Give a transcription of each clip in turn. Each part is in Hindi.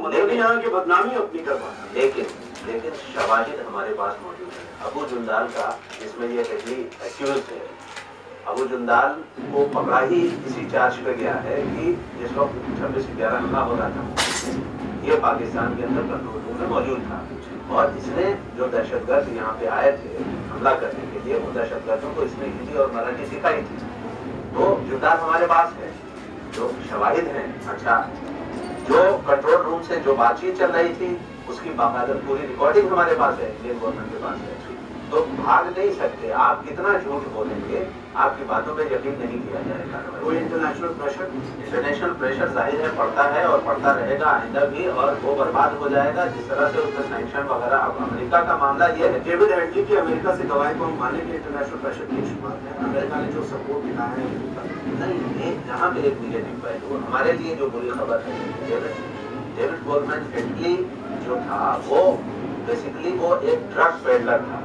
लेकिन यहाँ की बदनामी अपनी करवा, लेकिन शवाहिद हमारे पास मौजूद है। अबू जुंदाल का, जिसमें ये हेडली एक्यूज है, अबू जुंदाल को पकड़ा ही इसी चार्ज पे गया है कि जिस वक्त 26/11 हमला हो रहा था ये पाकिस्तान के अंदर कंट्रोल रूम में मौजूद था और इसने जो दहशतगर्द यहाँ पे आए थे हमला करने के लिए, उन दहशतगर्दों को इसने हिंदी और मराठी सिखाई थी। तो जुंदाल हमारे पास है, जो शवाहिद हैं। अच्छा, जो कंट्रोल रूम से जो बातचीत चल रही थी उसकी बाकायदा पूरी रिकॉर्डिंग हमारे पास है, इंडियन गवर्नमेंट के पास है। तो भाग नहीं सकते, आप कितना झूठ बोलेंगे, आपकी बातों पे यकीन नहीं किया जाएगा। कोई इंटरनेशनल प्रेशर जाहिर है पड़ता है और पड़ता रहेगा आइंदा भी, और वो बर्बाद हो जाएगा जिस तरह से उसका सैंक्शन वगैरह। अब अमेरिका का मामला ये है, डेविड हेडली की अमेरिका से गवाही को हम माने के इंटरनेशनल प्रेशर की शुरुआत है। अमेरिका ने जो सपोर्ट दिखाया है, नहीं, यहाँ पे एक निगेटिव पहलू हमारे लिए जो बुरी खबर है, डेविड गोल्डमैन हेडली जो था वो बेसिकली वो एक ड्रग पेडलर था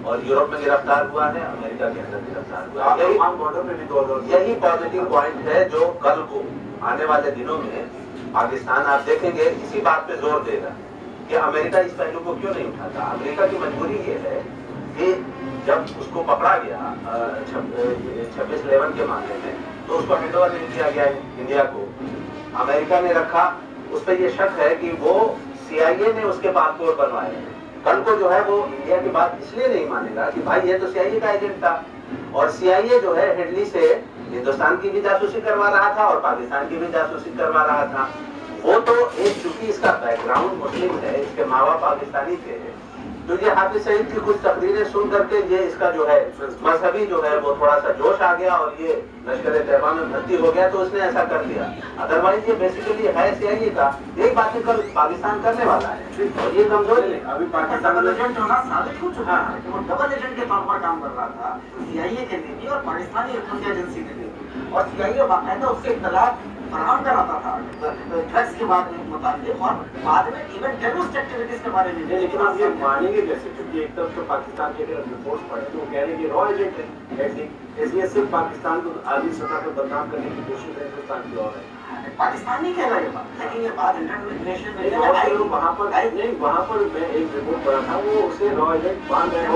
और यूरोप में गिरफ्तार हुआ है, अमेरिका के अंदर गिरफ्तार हुआ है। यही पॉजिटिव पॉइंट है जो कल को आने वाले दिनों में पाकिस्तान, आप देखेंगे, इसी बात पे जोर देगा कि अमेरिका इस पहलू को क्यों नहीं उठाता। अमेरिका की मजबूरी ये है कि जब उसको पकड़ा गया 26/11 के मामले में, तो उसको हैंडओवर नहीं किया गया इंडिया को, अमेरिका ने रखा। उस पर यह शक है कि वो CIA ने उसके पासपोर्ट बनवाए हैं। कल को जो है वो इंडिया की बात इसलिए नहीं मानेगा कि भाई ये तो CIA का एजेंट था, और CIA जो है हेडली से हिंदुस्तान की भी जासूसी करवा रहा था और पाकिस्तान की भी जासूसी करवा रहा था। वो तो एक, चूंकि इसका बैकग्राउंड मुस्लिम है, इसके माँ बाप पाकिस्तानी थे, तो ये हाफिज सईद की कुछ तकरीरें सुन करके ये इसका जो है मजहबी जो है वो थोड़ा सा जोश आ गया और ये लश्कर तैयबा में भर्ती हो गया, तो उसने ऐसा कर दिया। अदरवाइज ये बेसिकली है CIA का। एक बात कल पाकिस्तान करने वाला है और ये कमजोर नहीं। अभी पाकिस्तान डबल एजेंट होना साबित हो चुका है कि वो डबल एजेंट के तौर पर काम कर रहा था CIA के लिए भी और पाकिस्तानी खुफिया एजेंसी के लिए भी, और CIA बाकायदा उससे इत्तला फराहम कराता था ड्रग्स के बारे में मुताबिक, और बाद में इवन टेररिस्ट एक्टिविटीज के बारे में। लेकिन आप ये मानेंगे कैसे, क्योंकि एक तरफ तो पाकिस्तान के अगर रिपोर्ट्स पढ़े तो वो कह रहे हैं कि रॉ एजेंट है, इसलिए सिर्फ पाकिस्तान को आधी सतह पर बदनाम करने की कोशिश है हिंदुस्तान की और है। पाकिस्तान नहीं कह रहा ये बात, लेकिन ये बात इंटरनेशनल वहाँ पर नहीं, वहाँ पर मैं एक रिपोर्ट पढ़ा था, वो उसे रॉ एजेंट मान रहे हैं,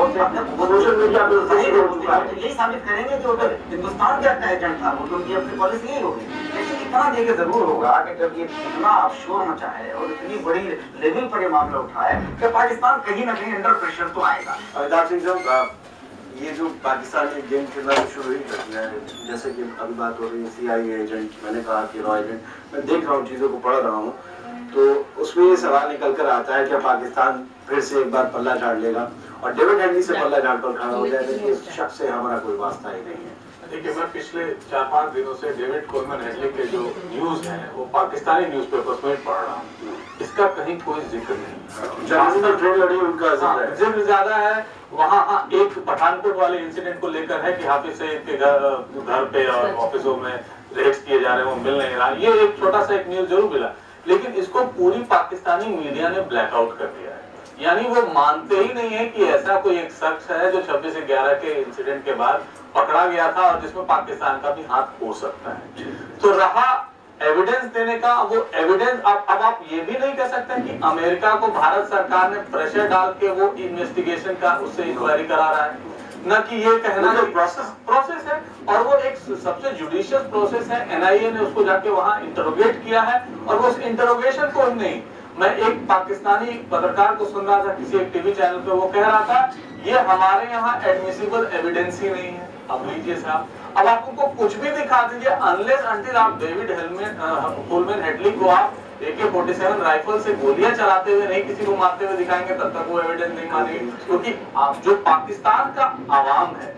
सोशल मीडिया पर यही साबित करेंगे कि उधर हिंदुस्तान का एजेंट था, वो तो उनकी अपनी पॉलिसी यही होगी। लेकिन इतना देखिए जरूर होगा कि जब ये इतना शोर मचा है और इतनी बड़ी लेवल पर ये मामला उठा है कि पाकिस्तान कहीं ना कहीं अंडर प्रेशर तो आएगा। अमिताभ सिंह साहब, ये जो पाकिस्तान में गेम खेलना शुरू हुई है, जैसे कि अभी बात हो रही है CIA एजेंट, मैंने कहा कि रॉ एजेंट, मैं देख रहा हूँ, चीज़ों को पढ़ रहा हूँ, तो उसमें ये सवाल निकल कर आता है कि पाकिस्तान फिर से एक बार पल्ला झाड़ लेगा और डेविड हेडली से पल्ला झाड़ कर खड़ा हो जाएगा। इस शख्स से हमारा कोई वास्ता ही नहीं है। देखिए, मैं पिछले 4-5 दिनों से डेविड कोलमैन हेडली के जो न्यूज है वो पाकिस्तानी न्यूज़पेपर्स में पढ़ रहा हूँ, इसका कहीं कोई जिक्र नहीं। जिक्र ज्यादा है वहाँ एक पठानकोट वाले इंसिडेंट को लेकर है कि हाफिज सईद के घर पे और ऑफिसों में रेड्स किए जा रहे हैं, वो मिल नहीं रहा। ये एक छोटा सा एक न्यूज जरूर मिला, लेकिन इसको पूरी पाकिस्तानी मीडिया ने ब्लैकआउट कर दिया है। यानी वो मानते ही नहीं है कि ऐसा कोई एक शख्स है जो 26/11 के इंसिडेंट के बाद पकड़ा गया था और जिसमें पाकिस्तान का भी हाथ हो सकता है। तो रहा एविडेंस देने का, वो एविडेंस अब आप ये भी नहीं कह सकते कि अमेरिका को भारत सरकार ने प्रेशर डाल के वो इन्वेस्टिगेशन का उससे इंक्वायरी करा रहा है, न कि ये कहना कि प्रोसेस है, और वो एक सबसे जुडिशियस प्रोसेस है। NIA ने उसको जाके वहां इंटरोगेट किया है और वो उस इंटरोगेशन को नहीं, मैं एक पाकिस्तानी पत्रकार को सुन रहा था किसी एक टीवी चैनल पे, वो कह रहा था ये हमारे यहाँ एडमिसिबल एविडेंस ही नहीं है। अब लीजिए साहब, अब आप उनको कुछ भी दिखा दीजिए, अनलेस अंटिल आप डेविड कोलमैन हेडली को आप AK-47 राइफल से गोलियां चलाते हुए नहीं किसी को मारते हुए दिखाएंगे, तब तक वो एविडेंस नहीं मानेगी। क्योंकि आप जो पाकिस्तान का आवाम है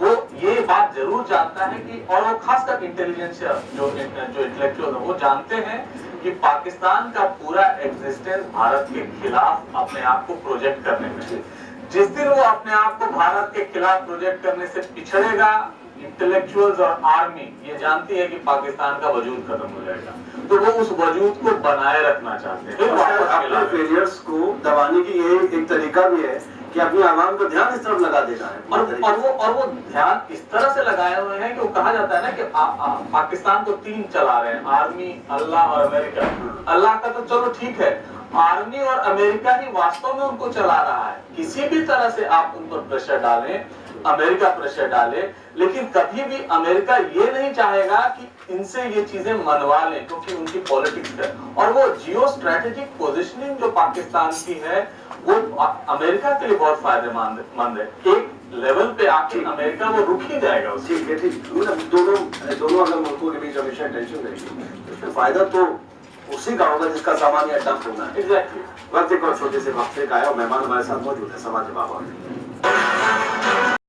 वो ये बात जरूर जानता है कि, और वो खासकर इंटेलिजेंशियल जो इंटेलेक्चुअल है वो जानते हैं कि पाकिस्तान का पूरा एग्जिस्टेंस भारत के खिलाफ अपने आप को प्रोजेक्ट करने में, जिस दिन वो अपने आप को भारत के खिलाफ प्रोजेक्ट करने से पिछड़ेगा, इंटेलेक्चुअल्स और आर्मी ये जानती है कि पाकिस्तान का वजूद खत्म हो जाएगा, तो वो उस वजूद को बनाए रखना चाहते हैं। अपने फेलियर्स को दबाने की ये एक तरीका भी है कि अपनी आवाम का ध्यान इस तरफ लगा देना है। और वो ध्यान इस तरह से लगाए हुए हैं कि वो कहा जाता है ना कि पाकिस्तान को 3 चला रहे हैं, आर्मी, अल्लाह और अमेरिका। अल्लाह का तो चलो ठीक है, आर्मी और अमेरिका ही वास्तव में उनको चला रहा है। किसी भी तरह से आप उन पर प्रेशर डालें, अमेरिका प्रेशर डाले, लेकिन कभी भी अमेरिका ये नहीं चाहेगा कि इनसे ये चीजें मनवा लें, क्योंकि उनकी पॉलिटिक्स है। और वो जियो स्ट्रेटेजिक पोजिशनिंग जो पाकिस्तान की है वो अमेरिका के लिए बहुत फायदेमंद है। एक लेवल पे आके अमेरिका वो रुक ही जाएगा उससे। ठीक है, ठीक, मतलब दोनों अगर मुल्कों के बीच हमेशा टेंशन रहेगी तो उसमें फायदा तो उसी का होगा जिसका सामान या डंप होना है। एग्जैक्टली। वक्त एक और छोटे से वक्फे का है और मेहमान हमारे साथ मौजूद है, समाज जवाब।